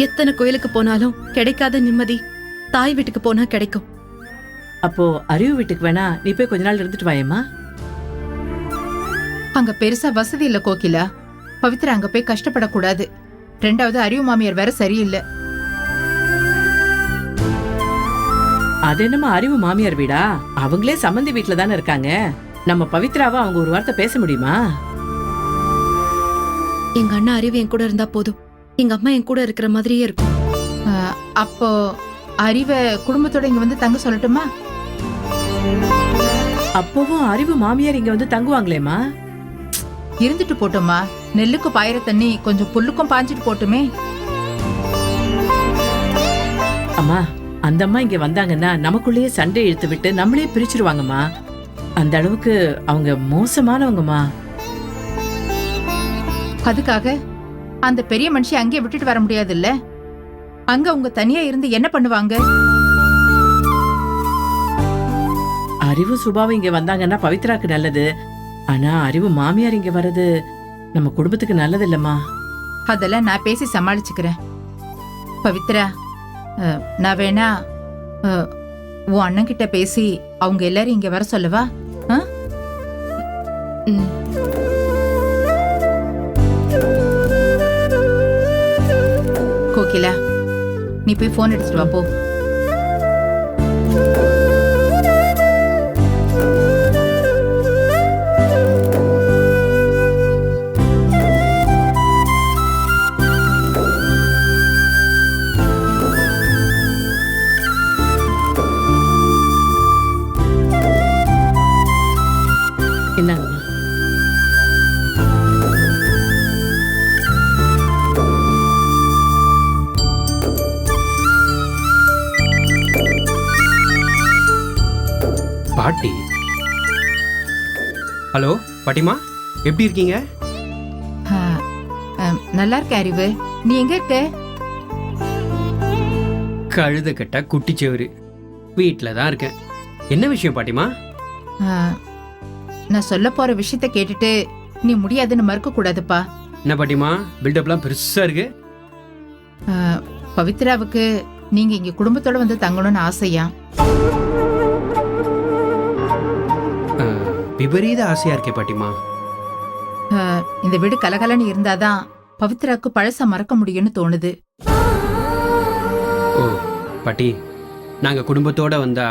எத்தனை கோயிலுக்கு போனாலும் கிடைக்காத நிம்மதி தாய் வீட்டுக்கு போனா கிடைக்கும். அப்போ அறிவு வீட்டுக்கு வேணா நீ போய் கொஞ்ச நாள் இருந்துட்டு வாயேம்மா. அங்க பெருசா வசதி இல்ல கோகிலா. பவித்ரா அங்க போய் கஷ்டப்படக்கூடாது. ரெண்டாவது அறிவு மாமியார் வேற சரியில்லை. அது என்னமா அறிவு மாமியார் வீடா? அவங்களே சம்மந்தி வீட்டுல தானே இருக்காங்க. நம்ம பவித்ராவை அவங்க ஒரு வார்த்தை பேச முடியுமா? எங்க அண்ணா அறிவு என் கூட இருந்தா போதும். எங்க அம்மா என் கூட இருக்கிற மாதிரியே இருக்கும். அப்போ அறிவை குடும்பத்தோட இங்க வந்து தங்க சொல்லட்டுமா? அப்பவும் அறிவு மாமியார் இங்க வந்து தங்குவாங்களேம்மா. இருந்துட்டு போட்டோமா. நெல்லுக்கு பாயிர தண்ணி கொஞ்சம் புல்லுக்கும் பாஞ்சிட்டு போட்டுமே. அம்மா, அந்த அம்மா இங்க வந்தாங்கன்னா நமக்குள்ளேயே சண்டை இழுத்து விட்டு நம்மளே பிரிச்சிருவாங்கம்மா. அந்த அளவுக்கு அவங்க மோசமானவங்கம்மா. அதுக்காக அந்த பெரிய மனுஷி அங்கே விட்டுட்டு வர முடியாது இல்ல? அங்க உங்க தனியா இருந்து என்ன பண்ணுவாங்க? அறிவு சுபாவம் இங்க வந்தாங்கன்னா பவித்ராக்கு நல்லது. ஆனா அறிவு மாமியார் இங்க வர்றது நம்ம குடும்பத்துக்கு நல்லது இல்லம்மா. அதெல்லாம் நான் பேசி சமாளிச்சுக்கிறேன். பவித்ரா, நான் வேணா உன் அண்ணன் கிட்ட பேசி அவங்க எல்லாரும் இங்க வர சொல்லவா? கோகிலா, நீ போய் போன் எடுத்துட்டு வா போ. என்னங்கம்மா? பாட்டி. ஹலோ பாட்டிமா, எப்படி இருக்கீங்க? நல்லா இருக்க அறிவு. நீ எங்க இருக்க? கழுத கட்ட குட்டிச்சேவரு வீட்டில் தான் இருக்கேன். என்ன விஷயம் பாட்டிமா? நான் சொல்ல போற விஷயத்த கேட்டுட்டு நீ முடியாதுன்னு மறுக்க கூடாதுப்பா. என்ன பாட்டிமா, பில்டப்லாம் பெருசா இருக்கு? பவித்ராவுக்கு நீங்க இங்க குடும்பத்தோட வந்து தங்கணும்னு ஆசையா? விபரீத ஆசையா இருக்கே பாட்டிமா. இந்த வீடு கலகலன்னு இருந்தாதான் பவித்ராவுக்கு பழச மறக்க முடியும்னு தோணுது. ஓ பாட்டி, நாங்க குடும்பத்தோட வந்தா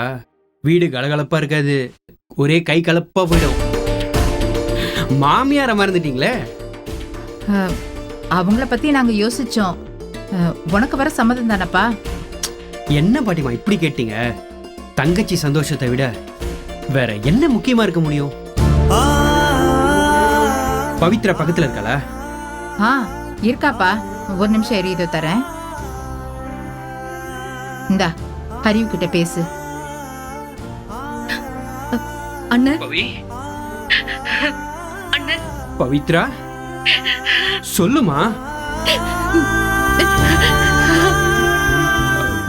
வீடு கலகலப்பா இருக்காது, ஒரே கை கலப்பா போயிடும். மாமியார மறந்துட்டீங்களே? அவங்கள பத்தி நாங்க யோசிச்சோம். உனக்கு வர சம்மதம் தானப்பா? என்ன பாட்டிமா இப்படி கேட்டீங்க? தங்கச்சி சந்தோஷத்தை விட வேற என்ன முக்கியமா இருக்க முடியும்? பவித்ரா பக்கத்துல இருக்காளா? இருக்காப்பா. ஒரு நிமிஷம் எரியுதோ தரேன். இந்தா, ஹரிவு கிட்ட பேசு. அண்ணன், பவித்ரா சொல்லுமா.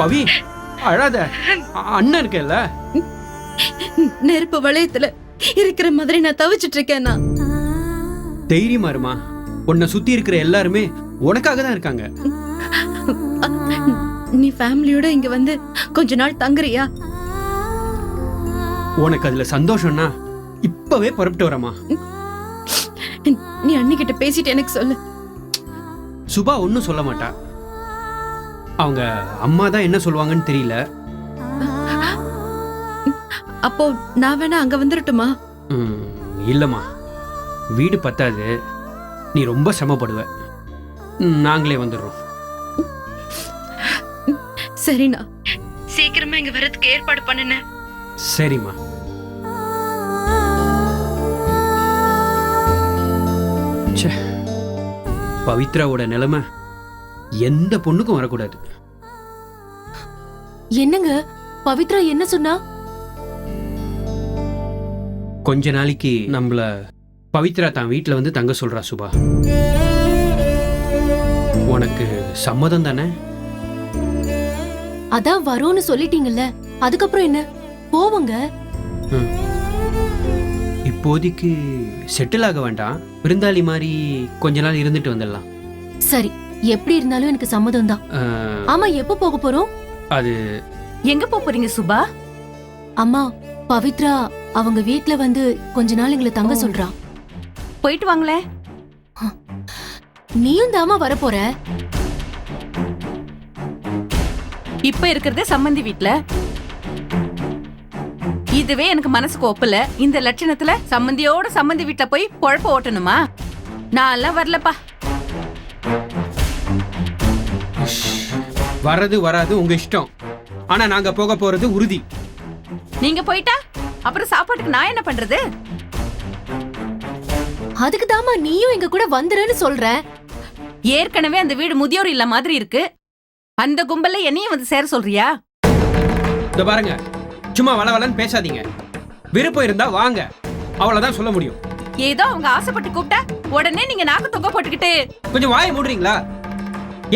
பவி அழாத, அண்ணன் இருக்கல. நெருப்பு வளையத்துல இருக்கிற மாதிரி நான் தவிச்சிட்டு இருக்கேன். தைரியமா இருமா. உன்னை சுத்தி இருக்கிற எல்லாருமே உனக்காக தான் இருக்காங்க. நீ ஃபேமிலியோட இங்க வந்து கொஞ்ச நாள் தங்குறியா? உனக்கு அதுல சந்தோஷம்னா இப்பவே புறப்பட்டு வரமா. நீ அண்ணிக்கிட்ட பேசிட்டு எனக்கு சொல்லு. சுபா ஒன்னும் சொல்ல மாட்டா. அவங்க அம்மா தான் என்ன சொல்லுவாங்கன்னு தெரியல. அப்போ நான் வேணா அங்க வந்துடட்டுமா? இல்லம்மா, வீடு பத்தாது, நீ ரொம்ப சிரமப்படுவ. நாங்களே வந்துடுறோம். சரிண்ணா, சீக்கிரமா இங்க வரதுக்கு ஏற்பாடு பண்ணுன. சரிம்மா. பவித்ராவோட நிலைமை எந்த பொண்ணுக்கும் வரக்கூடாது. என்னங்க பவித்ரா என்ன சொன்னா? கொஞ்ச நாளைக்கு நம்மள பவித்ரா தான் வீட்டுல வந்து தங்க சொல்றா சுபா. உனக்கு சம்மதம் தானே? அதான் வரோன்னு சொல்லிட்டீங்கல்ல, அதுக்கப்புறம் என்ன? போவங்க. இப்போதைக்கு செட்டில் ஆக வேண்டாம், விருந்தாளி மாதிரி கொஞ்ச நாள் இருந்துட்டு வந்துடலாம். சரி, எப்படி இருந்தாலும் எனக்கு சம்மதம் தான். ஆமா, எப்ப போக போறோம்? அது எங்க போறீங்க சுபா? அம்மா, பவித்ரா அவங்க வீட்ல வந்து கொஞ்ச நாள் எங்களை தங்க சொல்றா. போயிட்டு வாங்களே. நீயும் தாமா வர போற? இப்ப இருக்கிறதே சம்மந்தி வீட்ல. இதுவே எனக்கு மனசுக்கு ஒப்பல. இந்த லட்சணத்துல சம்மந்தியோட சம்மந்தி வீட்ல போய் பொழப்ப ஓட்டணுமா? நான் எல்லாம் வரலப்பா. வர்றது வராது உங்க இஷ்டம். ஆனா நாங்க போக போறது உறுதி. நீங்க போயிட்டா அப்புறம் சாப்பாட்டுக்கு நான் என்ன பண்றது? அதுக்கு தாமா நீயும் எங்க கூட வந்துருன்னு சொல்ற. ஏற்கனவே அந்த வீடு முதியோர் இல்ல மாதிரி இருக்கு. அந்த கும்பல்ல என்னையும் வந்து சேர சொல்றியா? இந்த பாருங்க, சும்மா வளவலன்னு பேசாதீங்க. விருப்பம் இருந்தா வாங்க, அவ்வளவுதான் சொல்ல முடியும். ஏதோ அவங்க ஆசைப்பட்டு கூப்பிட்டா உடனே நீங்க நாக்கு தொங்க போட்டுக்கிட்டு. கொஞ்சம் வாயை மூடுறீங்களா?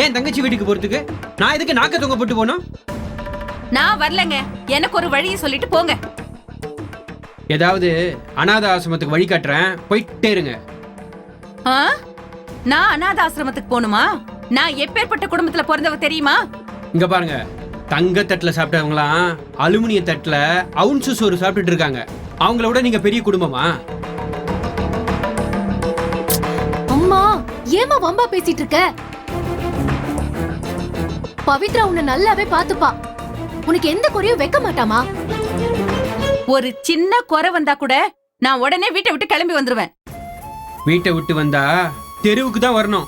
ஏன் தங்கச்சி வீட்டுக்கு போறதுக்கு நான் எதுக்கு நாக்க தொங்க போட்டு போனோம்? நான் வரலங்க. எனக்கு ஒரு வழியை சொல்லிட்டு போங்க. ஏதாவது அநாத ஆசிரமத்துக்கு வழி காட்டுறேன், போயிட்டே இருங்க. ஆ? நான் அநாத ஆசிரமத்துக்கு போகணுமா? நான் எப்பேற்பட்ட குடும்பத்துல பிறந்தவ தெரியுமா? இங்க பாருங்க, தங்க தட்டுல சாப்பிட்டவங்களாம் அலுமினிய தட்டுல அவுன்சு சோறு சாப்பிட்டுட்டு இருக்காங்க. அவங்கள விட நீங்க பெரிய குடும்பமா? அம்மா, ஏமா வம்பா பேசிட்டு இருக்க? பவித்ரா உன்னை நல்லாவே பாத்துப்பா. உனக்கு எந்த குறையும் வைக்க மாட்டாமா? ஒரு சின்ன குறை வந்தா கூட நான் உடனே வீட்டை விட்டு கிளம்பி வந்துருவேன். வீட்டை விட்டு வந்தா தெருவுக்கு தான் வரணும்.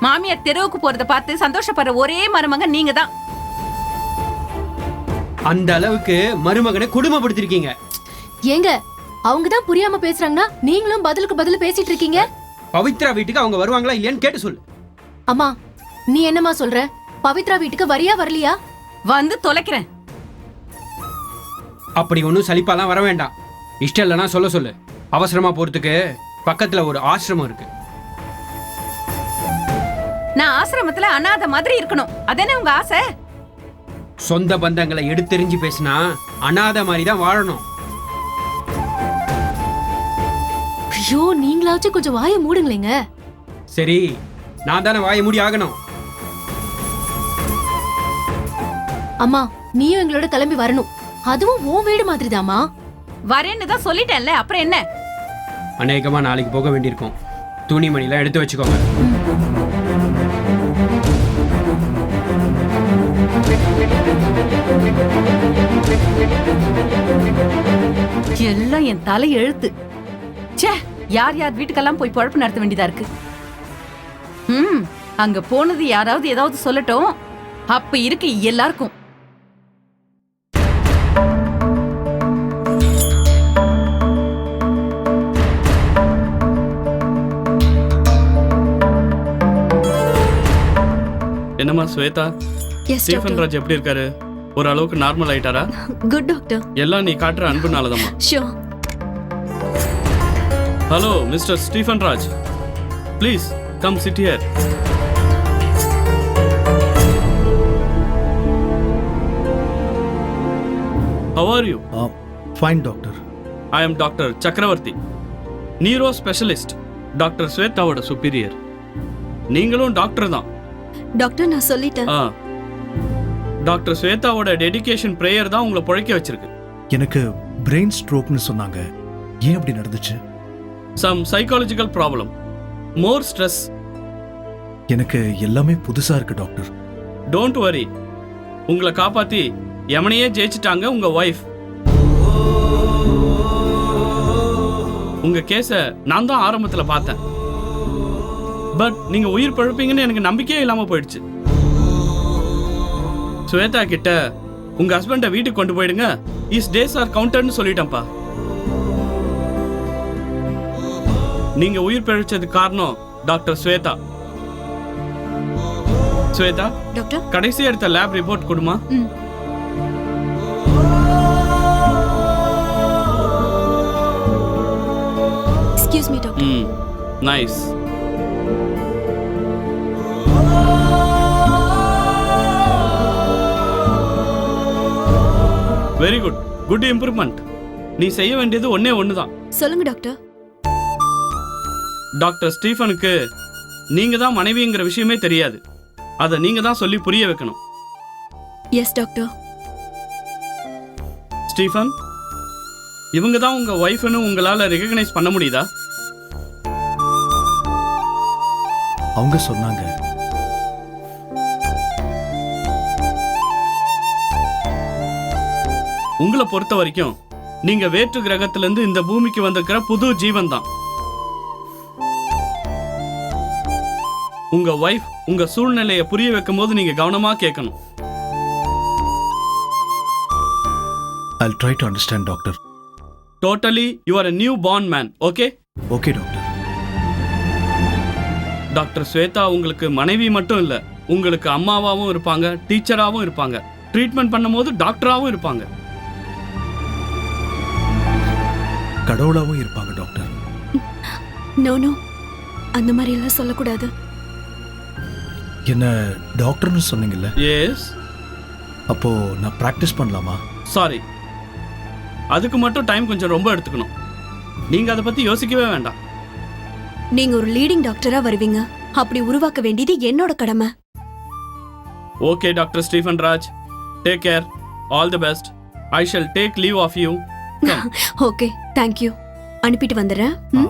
மாமியார் தெருவுக்கு போறத பார்த்து சந்தோஷப்படுற ஒரே மருமக நீங்க தான். அந்த அளவுக்கு மருமகனை குடும்பப்படுத்திருக்கீங்க. ஏங்க, அவங்க தான் புரியாம பேசுறாங்கன்னா நீங்களும் பதிலுக்கு பதில் பேசிட்டு இருக்கீங்க. பவித்ரா வீட்டுக்கு அவங்க வருவாங்களா இல்லையான்னு கேட்டு சொல்லு. அம்மா, நீ என்னமா சொல்ற? பவித்ரா வீட்டுக்கு வரியா வரலையா? வந்து தொலைக்கிறேன். அப்படி ஒன்றும் சலிப்பாலாம் வர வேண்டாம். இஷ்டம் இல்லைன்னா சொல்ல சொல்லு. அவசரமா போறதுக்கு பக்கத்துல ஒரு ஆசிரமம் இருக்கு. நான் ஆசிரமத்துல அநாத மாதிரி இருக்கணும், அதானே உங்க ஆசை? சொந்த பந்தங்களை எடுத்தெறிஞ்சு பேசினா அநாத மாதிரி தான் வாழணும். ஐயோ, நீங்களாச்சும் கொஞ்சம் வாயை மூடுங்களேங்க. சரி, நான் தானே வாய மூடி ஆகணும். அம்மா, நீயும் எங்களோட கிளம்பி வரணும். அதுவும் உன் வீடு மாதிரிதாமா. வரேன்னு தான் சொல்லிட்டேன்ல, அப்புறம் என்ன? அநேகமா நாளைக்கு போக வேண்டியிருக்கும். துணிமணிலாம் எடுத்து வச்சுக்கோங்க. எல்லாம் என் தலை எழுத்து. ச்சே, யார் யார் வீட்டுக்கெல்லாம் போய் பொழப்பு நடத்த வேண்டியதா இருக்கு. அங்க போனது யாராவது ஏதாவது சொல்லட்டும். அப்ப இருக்கு எல்லாருக்கும். என்னம்மா ஸ்வேதா, எஸ் ஸ்டீஃபன் ராஜ் எப்படி இருக்காரு? ஒரு அளவுக்கு நார்மல் ஆயிட்டாரா? Good doctor. எல்லாம் நீ காட்டுற அன்புனாலதாம்மா. Sure. Hello mister Stephen Raj, please come sit here. How are you? Fine doctor. I am doctor Chakravarthy, neuro specialist, doctor ஸ்வேதாவோட சுப்பீரியர். நீங்களும் டாக்டர் தான். டாக்டர், நான் சொல்லிட்டேன். டாக்டர் ஸ்வேதாவோட டெடிகேஷன் பிரேயர் தான் உங்களை பொழைக்க வச்சிருக்கு. எனக்கு பிரெயின் ஸ்ட்ரோக்னு சொன்னாங்க. ஏன் அப்படி நடந்துச்சு? சம் சைக்காலஜிக்கல் ப்ராப்ளம், மோர் ஸ்ட்ரெஸ். எனக்கு எல்லாமே புதுசா இருக்கு டாக்டர். டோன்ட் வரி, உங்களை காப்பாத்தி எமனையே ஜெயிச்சிட்டாங்க உங்க ஒய்ஃப். உங்க கேஸை நான் தான் ஆரம்பத்துல பார்த்தேன். பட் நீங்க உயிர் பழப்பீங்கன்னு எனக்கு நம்பிக்கையே இல்லாம போயிடுச்சு. ஸ்வேதா கிட்ட உங்க ஹஸ்பண்ட வீட்டுக்கு கொண்டு போயிடுங்க, இஸ் டேஸ் ஆர் கவுண்டர்னு சொல்லிட்டேன்ப்பா. நீங்க உயிர் பழிச்சதுக்கு காரணம் டாக்டர் ஸ்வேதா. ஸ்வேதா டாக்டர், கடைசி எடுத்த லேப் ரிப்போர்ட் கொடுமா. Excuse me doctor. Nice. Very good, good improvement. நீ செய்ய வேண்டியது ஒண்ணே ஒண்ணுதான். சொல்லுங்க டாக்டர். டாக்டர் ஸ்டீஃபனுக்கு நீங்க தான் மனைவிங்கிற விஷயமே தெரியாது. அதை நீங்க தான் சொல்லி புரிய வைக்கணும். Yes doctor. ஸ்டீஃபன், இவங்க தான் உங்க ஒய்ஃப்னு உங்களால ரெகக்னைஸ் பண்ண முடியுதா? அவங்க சொன்னாங்க. உங்களை பொறுத்த வரைக்கும் நீங்க வேற்று கிரகத்திலிருந்து இந்த பூமிக்கு வந்திருக்கிற புது ஜீவன் தான். உங்க ஒய்ஃப் உங்க சூழ்நிலையை புரிய வைக்கும் போது நீங்க கவனமா கேட்கணும். I'll try to understand, doctor. Totally, you are a new born man, okay? Okay, doctor. Doctor Shweta உங்களுக்கு மனைவி மட்டும் இல்ல, உங்களுக்கு அம்மாவாவும் இருப்பாங்க, டீச்சராகவும் இருப்பாங்க, ட்ரீட்மெண்ட் பண்ணும்போது டாக்டராகவும் இருப்பாங்க. கடவுளாவும் இருப்பாங்க டாக்டர். நோ நோ, அந்த மாதிரி எல்லாம் சொல்லக்கூடாது. என்ன டாக்டர்னு சொன்னீங்கல்ல, எஸ். அப்போ நான் பிராக்டிஸ் பண்ணலாமா? சாரி, அதுக்கு மட்டும் டைம் கொஞ்சம் ரொம்ப எடுத்துக்கணும். நீங்க அதை பத்தி யோசிக்கவே வேண்டாம். நீங்க ஒரு லீடிங் டாக்டரா வருவீங்க, அப்படி உருவாக்க வேண்டியது என்னோட கடமை. Okay doctor Stephen Raj, take care, all the best. I shall take leave of you. Okay, thank you. அனுப்பிட்டு வந்துடுறேன். ம்?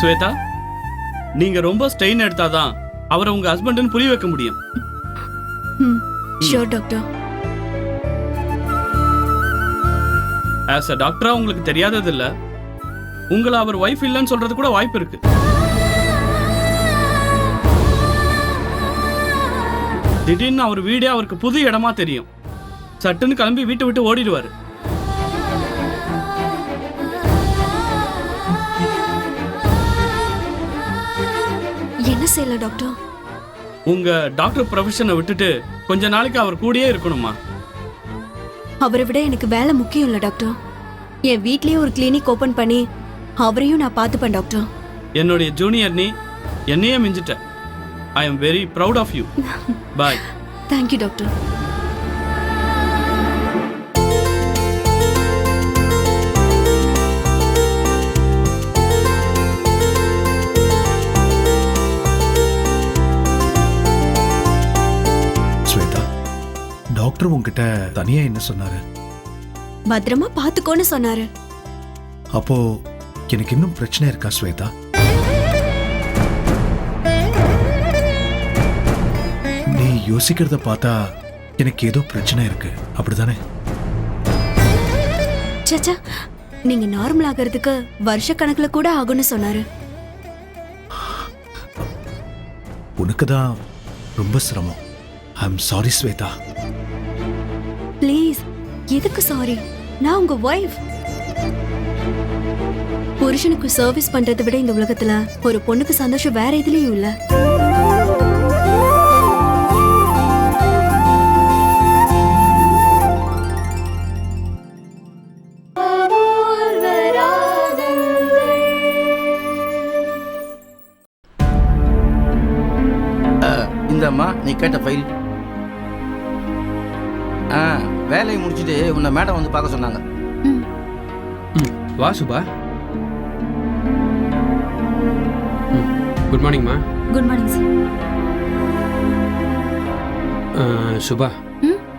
ஸ்வேதா, நீங்க ரொம்ப ஸ்ட்ரெயின் எடுத்தாதான் அவரை உங்க ஹஸ்பண்ட்னு புரிய வைக்க முடியும். ம், ஷூர் டாக்டர். ஆஸ் அ டாக்டரா உங்களுக்கு தெரியாதது இல்ல, உங்களை அவர் ஒய்ஃப் இல்லைன்னு சொல்றது கூட வாய்ப்பு இருக்கு. திடீர்னு அவர் வீடே அவருக்கு புது இடமா தெரியும். சட்டுன்னு கிளம்பி வீட்டை விட்டு ஓடிடுவாரு. என்ன செய்யல டாக்டர்? உங்க டாக்டர் ப்ரொஃபஷனை விட்டுட்டு கொஞ்ச நாளைக்கு அவர் கூடயே இருக்கணுமா? அவரை விட எனக்கு வேலை முக்கியம் இல்ல டாக்டர். என் வீட்லயே ஒரு கிளினிக் ஓபன் பண்ணி அவரையும் நான் பார்த்துப்பேன் டாக்டர். என்னுடைய ஜூனியர் நீ என்னையே மிஞ்சிட்ட. I am very proud of you. Bye. Thank you doctor. Shweta, doctor உங்ககிட்ட தனியா என்ன சொன்னாரு? பத்திரமா பாத்துக்கோன்னு சொன்னாரு. அப்போ எனக்கு இன்னும் பிரச்சனை இருக்கா ஸ்வேதா? நீ யோசிக்கிறத பார்த்தா எனக்கு ஏதோ பிரச்சனை இருக்கு, அப்படிதானே? சச்சா, நீங்க நார்மல் ஆகிறதுக்கு வருஷ கணக்குல கூட ஆகும்னு சொன்னாரு. உனக்கு தான் ரொம்ப சிரமம். I am sorry Shweta. Please, எதுக்கு சாரி? நான் உங்க வைஃப். புருஷனுக்கு சர்வீஸ் பண்றதை விட இந்த உலகத்துல ஒரு பொண்ணுக்கு சந்தோஷம் வேற எதுலயும் இல்ல. இந்தம்மா நீ கேட்ட ஃபைல். வேலையை முடிச்சுட்டு உன்னை மேடம் வந்து பார்க்க சொன்னாங்க. வா சுபா. குட் மார்னிங்மா. Good morning sir. சுபா,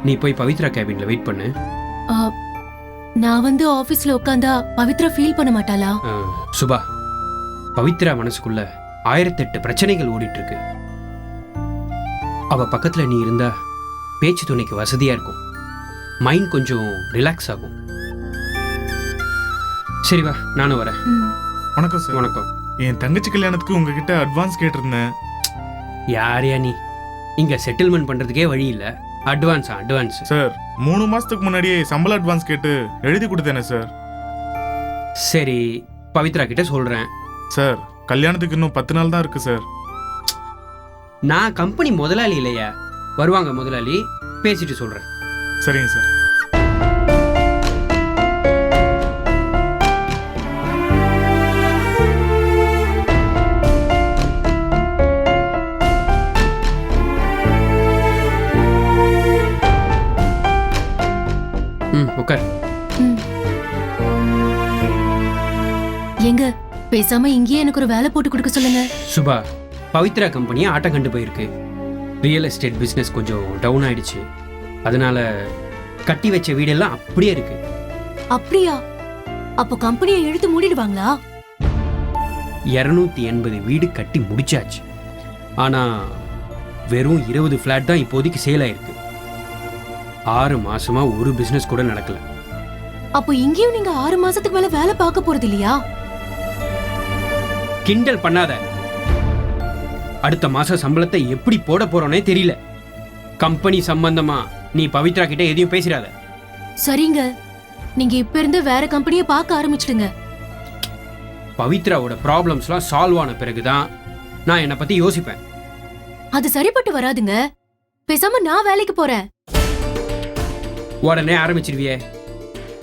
நீ போய் பவித்ரா கேபின்ல வெயிட் பண்ணு. நான் வந்து ஆபீஸ்ல உட்கார்ந்தா பவித்ரா ஃபீல் பண்ண மாட்டாளா? சுபா, பவித்ரா மனசுக்குள்ள 1008 பிரச்சனைகள் ஓடிட்டு இருக்கு. அவ பக்கத்துல நீ இருந்தா பேச்சு துணைக்கு வசதியா இருக்கும், மைண்ட் கொஞ்சம் ரிலாக்ஸ் ஆகும். சரி வா, நானும் வரேன். வணக்கம் சார். வணக்கம். என் தங்கச்சி கல்யாணத்துக்கு உங்ககிட்ட அட்வான்ஸ் கேட்டிருந்தேன். யாரையா நீ? இங்க செட்டில்மெண்ட் பண்றதுக்கே வழி இல்ல, அட்வான்ஸா? அட்வான்ஸ் சார் 3 மாசத்துக்கு முன்னாடியே சம்பள அட்வான்ஸ் கேட்டு எழுதி கொடுத்தேனே சார். சரி, பவித்ரா கிட்ட சொல்றேன். சார் கல்யாணத்துக்கு இன்னும் 10 நாள் தான் இருக்கு சார். நான் கம்பெனி முதலாளி இல்லையா, வருவாங்க முதலாளி, பேசிட்டு சொல்றேன். சரிங்க சார். உட்கார். பேசாம இங்கேயே எனக்கு ஒரு வேலை போட்டு கொடுக்க சொல்லுங்க. சுபா, பவித்ரா கம்பெனியை ஆட்டம் கண்டு போயிருக்கு. ரியல் எஸ்டேட் பிஸ்னஸ் கொஞ்சம் டவுன் ஆயிடுச்சு. அதனால கட்டி வச்ச வீடெல்லாம் அப்படியே இருக்கு. அப்படியா? அப்போ கம்பெனியை இழுத்து மூடிடுவாங்களா? 280 வீடு கட்டி முடிச்சாச்சு. ஆனா வெறும் 20 ஃபிளாட் தான் இப்போதைக்கு சேல் ஆயிருக்கு. 6 மாசமா ஒரு பிசினஸ் கூட நடக்கல. அப்போ இங்கேயும் நீங்க 6 மாசத்துக்கு மேல வேலை பார்க்க போறது இல்லையா? கிண்டல் பண்ணாத. அடுத்த மாசம் சம்பளத்தை எப்படி போட போறோனே தெரியல. கம்பெனி சம்பந்தமா நீ பவித்ரா கிட்ட எதையும் பேசிடாத. சரிங்க, நீங்க இப்ப இருந்து வேற கம்பெனியை பார்க்க ஆரம்பிச்சிடுங்க. பவித்ராவோட ப்ராப்ளம்ஸ்லாம் சால்வ் ஆன பிறகுதான் நான் என்னை பத்தி யோசிப்பேன். அது சரிப்பட்டு வராதுங்க. பேசாம நான் வேலைக்கு போறேன். உடனே ஆரம்பிச்சிருவியே.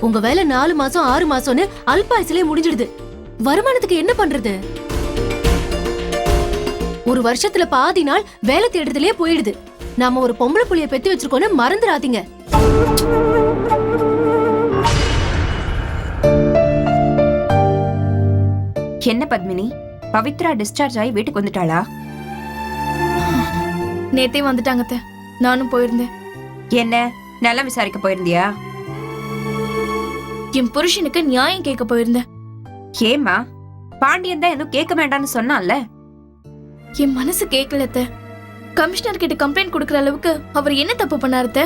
உங்க வேலை 4 மாசம் 6 மாசம்னு அல்பாயுசிலே முடிஞ்சிடுது. வருமானத்துக்கு என்ன பண்றது? ஒரு வருஷத்துல பாதி நாள் வேலை தேடுறதுலயே போயிடுது. நாம ஒரு பொம்பளை புள்ளைய பெத்து வச்சிருக்கோன்னு மறந்துடாதீங்க. என்ன பத்மினி, பவித்ரா டிஸ்சார்ஜ் ஆகி வீட்டுக்கு வந்துட்டாளா? நேத்தே வந்துட்டாங்க அத்தை. நானும் போயிருந்தேன். என்ன நல்லா விசாரிக்க போயிருந்தியா? என் புருஷனுக்கு நியாயம் கேட்க போயிருந்தேன். ஏமா, பாண்டியன் தான் எதுவும் கேட்க வேண்டாம்னு சொன்னான்ல. என் மனசு கேட்கல அத்தை. கமிஷனர் கிட்ட கம்ப்ளைண்ட் கொடுக்கற அளவுக்கு அவர் என்ன தப்பு பண்ணாரு அத்தை?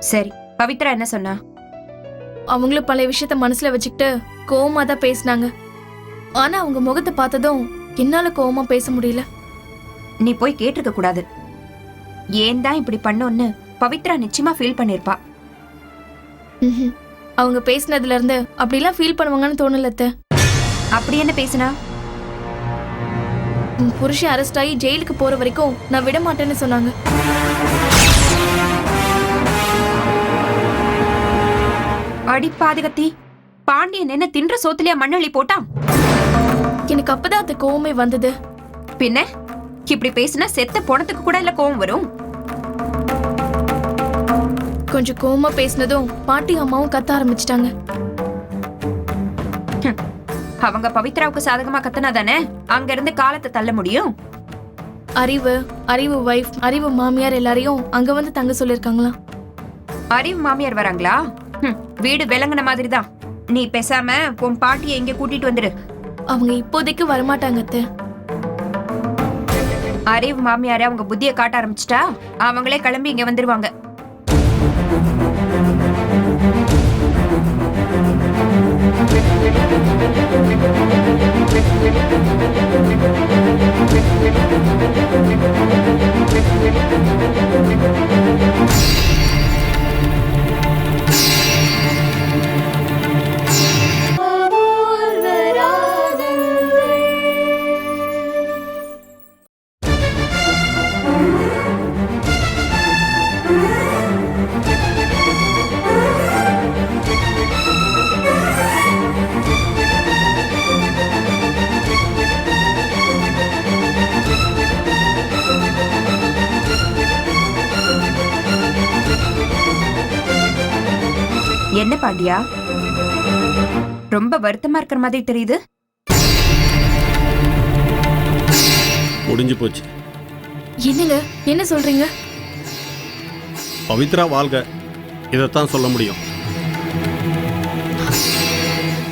சரி, பவித்ரா என்ன சொன்னா? அவங்களும் பழைய விஷயத்த மனசுல வச்சுக்கிட்டு கோவமா தான் பேசினாங்க. ஆனா அவங்க முகத்தை பார்த்ததும் என்னால கோவமா பேச முடியல. நீ போய் கேட்டிருக்க கூடாது. ஏன் தான் இப்படி பண்ணோன்னு பவித்ரா நிச்சயமா ஃபீல் பண்ணிருப்பா. ம்ஹும். அவங்க பேசினதுல இருந்து அப்படிலாம் ஃபீல் பண்ணுவாங்கன்னு தோணல அத்தை. அப்படி என்ன பேசினா? உன் புருஷன் அரெஸ்ட் ஆகி ஜெயிலுக்கு போற வரைக்கும் நான் விட மாட்டேன்னு சொன்னாங்க. அடி பாதகத்தி, பாண்டியன் என்ன தின்ற சோத்துலயா மண்ணள்ளி போட்டான்? எனக்கு அப்பதான் அந்த கோவமே வந்தது. பின்ன இப்படி பேசினா செத்த போனதுக்கு கூட இல்ல கோவம் வரும். கொஞ்சம் கோவமா பேசினதும் பாட்டி அம்மாவும் கத்த ஆரம்பிச்சிட்டாங்க. அவங்க பவித்ராவுக்கு சாதகமா கத்தனா தானே அங்க இருந்து காலத்தை தள்ள முடியும். அறிவு வைஃப், அறிவு மாமியார் எல்லாரையும் அங்க வந்து தங்க சொல்லிருக்காங்களா? அறிவு மாமியார் வராங்களா? வீடு விளங்குன மாதிரி தான். நீ பேசாம உன் பாட்டியை இங்க கூட்டிட்டு வந்துரு. அவங்க இப்போதைக்கு வரமாட்டாங்க அத்தை. அறிவு மாமியார அவங்க புத்திய காட்ட ஆரம்பிச்சிட்டா அவங்களே கிளம்பி இங்க வந்துருவாங்க. என்ன பாண்டியா, ரொம்ப வருத்தமா இருக்கிற மாதிரி தெரியுது. முடிஞ்சு போச்சு. என்னங்க என்ன சொல்றீங்க? பவித்ரா வாழ்க, இதைத்தான் சொல்ல முடியும்.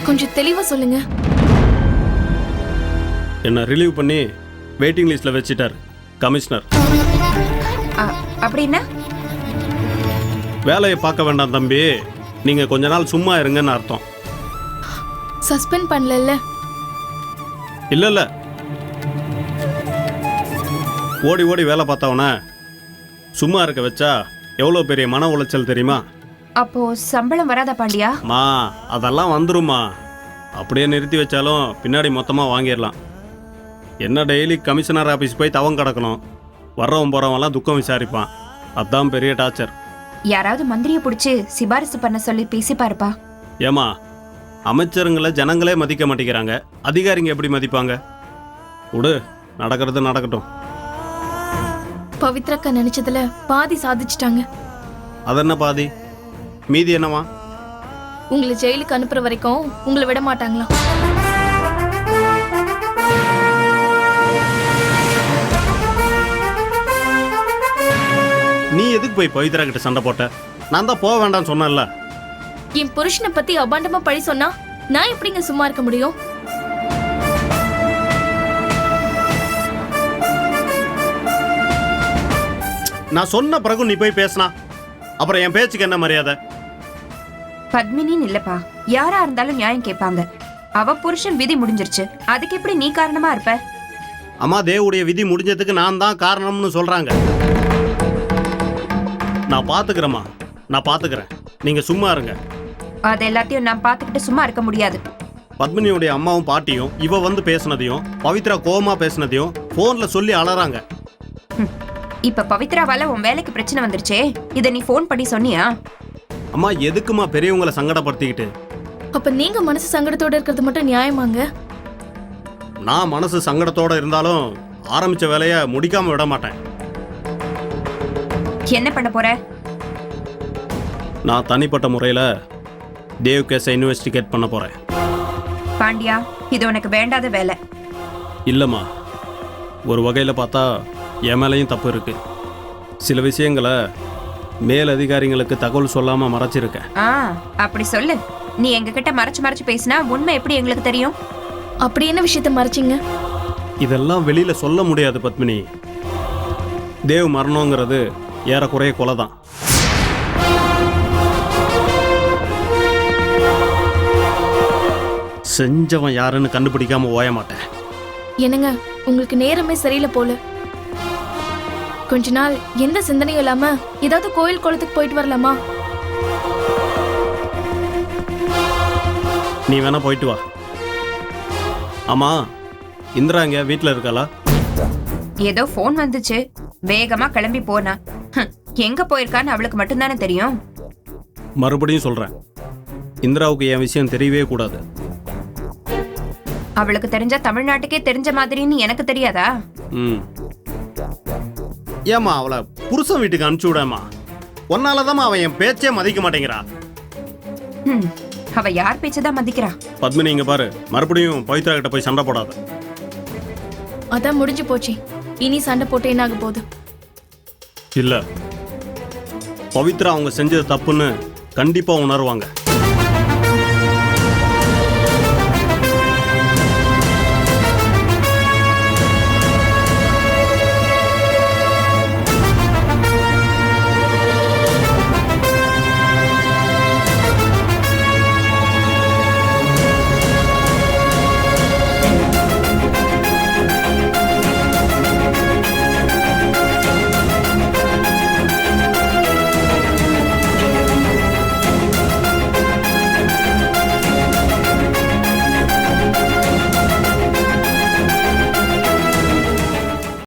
கொஞ்சம் தெளிவா சொல்லுங்க. என்ன ரிலீவ் பண்ணி வெயிட்டிங் லிஸ்ட்ல வச்சிட்டார் கமிஷனர். அப்படின்னா வேலையை பார்க்க வேண்டாம் தம்பி, நீங்க கொஞ்ச நாள் சும்மா இருங்கன்னு அர்த்தம். சஸ்பெண்ட் பண்ணல? இல்ல ஓடி ஓடி வேலை பார்த்தவன சும்மா இருக்க வச்சா எவ்வளோ பெரிய மன உளைச்சல் தெரியுமா? அப்போ சம்பளம் வராதா பாண்டியா? மா அதெல்லாம் வந்துருமா. அப்படியே நிறுத்தி வச்சாலும் பின்னாடி மொத்தமாக வாங்கிடலாம். என்ன டெய்லி கமிஷனர் ஆஃபீஸ் போய் தவம் கிடக்கணும். வர்றவன் போகிறவன்லாம் துக்கம் விசாரிப்பான். அதுதான் பெரிய டார்ச்சர். யாராவது மந்திரியை பிடிச்சி சிபாரிசு பண்ண சொல்லி பேசி பாருப்பா. ஏமா, அமைச்சருங்களை ஜனங்களே மதிக்க மாட்டேங்கிறாங்க, அதிகாரிங்க எப்படி மதிப்பாங்க? விடு, நடக்கிறது நடக்கட்டும். பவித்ராக்கா நினைச்சதுல பாதி சாதிச்சிட்டாங்க. அதென்ன பாதி? மீதி என்னவா? உங்களை ஜெயிலுக்கு அனுப்புற வரைக்கும் உங்களை விட மாட்டாங்களா? எதுக்கு போய் பவித்ரா கிட்ட சண்டை போட்ட? நான் தான் போக வேண்டாம்னு சொன்னேன்ல. என் புருஷனை பத்தி அபாண்டமா பழி சொன்னா நான் எப்படிங்க சும்மா இருக்க முடியும்? நான் சொன்ன பிறகு நீ போய் பேசினா அப்புறம் என் பேச்சுக்கு என்ன மரியாதை? பத்மினின்னு இல்லப்பா, யாரா இருந்தாலும் நியாயம் கேட்பாங்க. அவ புருஷன் விதி முடிஞ்சிருச்சு, அதுக்கு எப்படி நீ காரணமா இருப்ப? அம்மா, தேவுடைய விதி முடிஞ்சதுக்கு நான் தான் காரணம்னு சொல்றாங்க. நான் பாத்துக்கிறேம்மா, நான் பாத்துக்கிறேன். நீங்க சும்மா இருங்க. அது எல்லாத்தையும் நான் பாத்துக்கிட்டு சும்மா இருக்க முடியாது. பத்மினியுடைய அம்மாவும் பாட்டியும் இவ வந்து பேசுனதையும் பவித்ரா கோவமா பேசுனதையும் போன்ல சொல்லி அலறாங்க. இப்ப பவித்ராவால உன் வேலைக்கு பிரச்சனை வந்துருச்சே, இத நீ ஃபோன் பண்ணி சொன்னியா? அம்மா, எதுக்குமா பெரியவங்களை சங்கடப்படுத்திக்கிட்டு? அப்ப நீங்க மனசு சங்கடத்தோட இருக்கிறது மட்டும் நியாயமாங்க? நான் மனசு சங்கடத்தோட இருந்தாலும் ஆரம்பிச்ச வேலையை முடிக்காம விட மாட்டேன். என்ன பண்ண போற? நான் தனிப்பட்ட முறையில் தேவ் கேஸை இன்வெஸ்டிகேட் பண்ண போறேன். பாண்டியா, இது உனக்கு வேண்டாத வேலை. இல்லைம்மா, ஒரு வகையில் பார்த்தா என் மேலேயும் தப்பு இருக்கு. சில விஷயங்களை மேல் அதிகாரிங்களுக்கு தகவல் சொல்லாமல் மறைச்சிருக்கேன். அப்படி சொல்லு. நீ எங்ககிட்ட மறைச்சு மறைச்சு பேசினா உண்மை எப்படி எங்களுக்கு தெரியும்? அப்படி என்ன விஷயத்த மறைச்சிங்க? இதெல்லாம் வெளியில சொல்ல முடியாது பத்மினி. தேவ் மரணங்கிறது ஏறக்குறைய கொலை தான். செஞ்சவன் யாருன்னு கண்டுபிடிக்காம ஓய மாட்டேன். என்னங்க, உங்களுக்கு நேரமே சரியில்லை போல. கொஞ்ச நாள் எந்த சிந்தனையும் இல்லாம ஏதாவது கோயில் குளத்துக்கு போயிட்டு வரலாமா? நீ வேணா போயிட்டு வா. ஆமா, இந்திரா இங்க வீட்டுல இருக்காளா? ஏதோ ஃபோன் வந்துச்சு, வேகமா கிளம்பி போனா. எங்க போயிருக்கான்னு அவளுக்கு மட்டும்தானே தெரியும். மறுபடியும் சொல்றேன், இந்திராவுக்கு என் விஷயம் தெரியவே கூடாது. அவளுக்கு தெரிஞ்சா தமிழ்நாட்டுக்கே தெரிஞ்ச மாதிரின்னு எனக்கு தெரியாதா? ஏமா அவளை புருஷன் வீட்டுக்கு அனுப்பிச்சு விடாமா? ஒன்னாலதான் அவன் என் பேச்சே மதிக்க மாட்டேங்கிறா. அவ யார் பேச்சதான் மதிக்கிறா? பத்மினி, இங்க பாரு, மறுபடியும் பவித்ரா கிட்ட போய் சண்டை போடாத. அதான் முடிஞ்சு போச்சு. இனி சண்டை போட்டு என்ன ஆக போகுது? இல்ல, பவித்ரா அவங்க செஞ்சது தப்புன்னு கண்டிப்பா உணர்வாங்க.